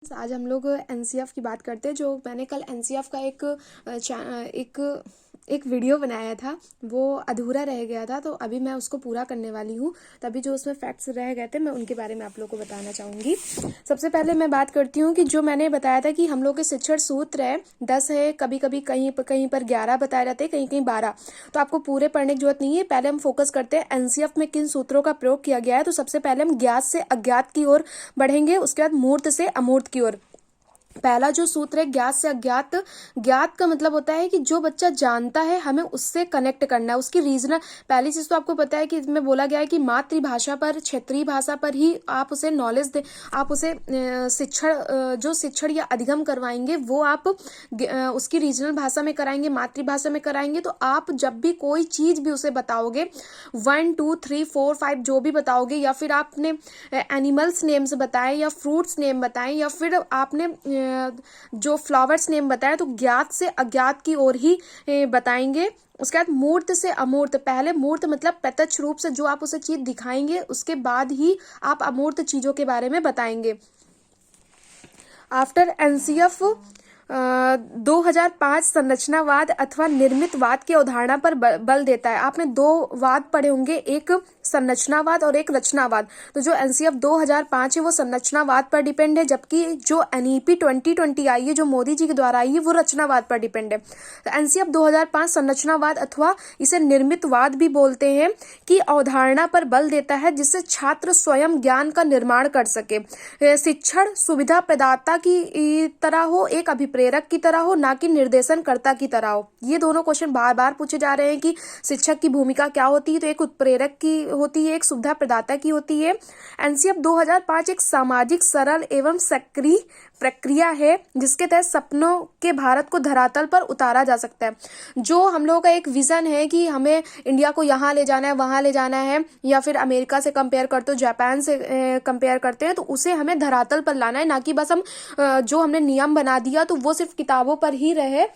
आज हम लोग एनसीएफ की बात करते हैं। जो मैंने कल एनसीएफ का एक वीडियो बनाया था वो अधूरा रह गया था, तो अभी मैं उसको पूरा करने वाली हूँ। तभी जो उसमें फैक्ट्स रह गए थे मैं उनके बारे में आप लोगों को बताना चाहूँगी। सबसे पहले मैं बात करती हूँ कि जो मैंने बताया था कि हम लोग के शिक्षण सूत्र है 10 है, कभी कभी कहीं पर 11 बताए जाते हैं, कहीं कहीं 12। तो आपको पूरे पढ़ने की जरूरत नहीं है। पहले हम फोकस करते हैं एनसीएफ में किन सूत्रों का प्रयोग किया गया है। तो सबसे पहले हम ज्ञात से अज्ञात की ओर बढ़ेंगे, उसके बाद मूर्त से अमूर्त की ओर। पहला जो सूत्र है ज्ञात से अज्ञात। ज्ञात का मतलब होता है कि जो बच्चा जानता है हमें उससे कनेक्ट करना है, उसकी रीजनल। पहली चीज तो आपको पता है कि इसमें बोला गया है कि मातृभाषा पर, क्षेत्रीय भाषा पर ही आप उसे नॉलेज दे, आप उसे जो शिक्षण या अधिगम करवाएंगे वो आप उसकी रीजनल भाषा में कराएंगे, मातृभाषा में कराएंगे। तो आप जब भी कोई चीज भी उसे बताओगे, 1 2 3 4 5 जो भी बताओगे, या फिर आपने एनिमल्स नेम्स बताए या फ्रूट्स नेम बताए या फिर आपने जो फ्लावर्स नेम बताया, तो ज्ञात से अज्ञात की ओर ही बताएंगे। उसके बाद मूर्त से अमूर्त। पहले मूर्त मतलब प्रत्यक्ष रूप से जो आप उसे चीज दिखाएंगे, उसके बाद ही आप अमूर्त चीजों के बारे में बताएंगे। आफ्टर एनसीएफ 2005 संरचनावाद अथवा निर्मितवाद की अवधारणा पर बल देता है। आपने दो वाद पढ़े होंगे, एक संरचनावाद और एक रचनावाद। तो जो एनसीएफ 2005 है वो संरचनावाद पर डिपेंड है, जबकि जो एनईपी 2020 आई है जो मोदी जी के द्वारा आई है वो रचनावाद पर डिपेंड है। तो एनसीएफ 2005 संरचनावाद अथवा इसे निर्मितवाद भी बोलते हैं कि अवधारणा पर बल देता है जिससे छात्र स्वयं ज्ञान का निर्माण कर सके। शिक्षण सुविधा प्रदाता की तरह हो, एक अभिप्रेरक की तरह हो, ना कि निर्देशनकर्ता की तरह हो। ये दोनों क्वेश्चन बार बार पूछे जा रहे हैं कि शिक्षक की भूमिका क्या होती है। तो एक उत्प्रेरक की होती है, एक सुविधा प्रदाता की होती है। एनसीएफ 2005 एक सामाजिक सरल एवं सक्रिय प्रक्रिया है जिसके तहत सपनों के भारत को धरातल पर उतारा जा सकता है। जो हम लोगों का एक विजन है कि हमें इंडिया को यहाँ ले जाना है, वहां ले जाना है, या फिर अमेरिका से कंपेयर करते हो, जापान से कंपेयर करते हैं, तो उसे हमें धरातल पर लाना है, ना कि बस हम जो हमने नियम बना दिया तो वो सिर्फ किताबों पर ही रहे।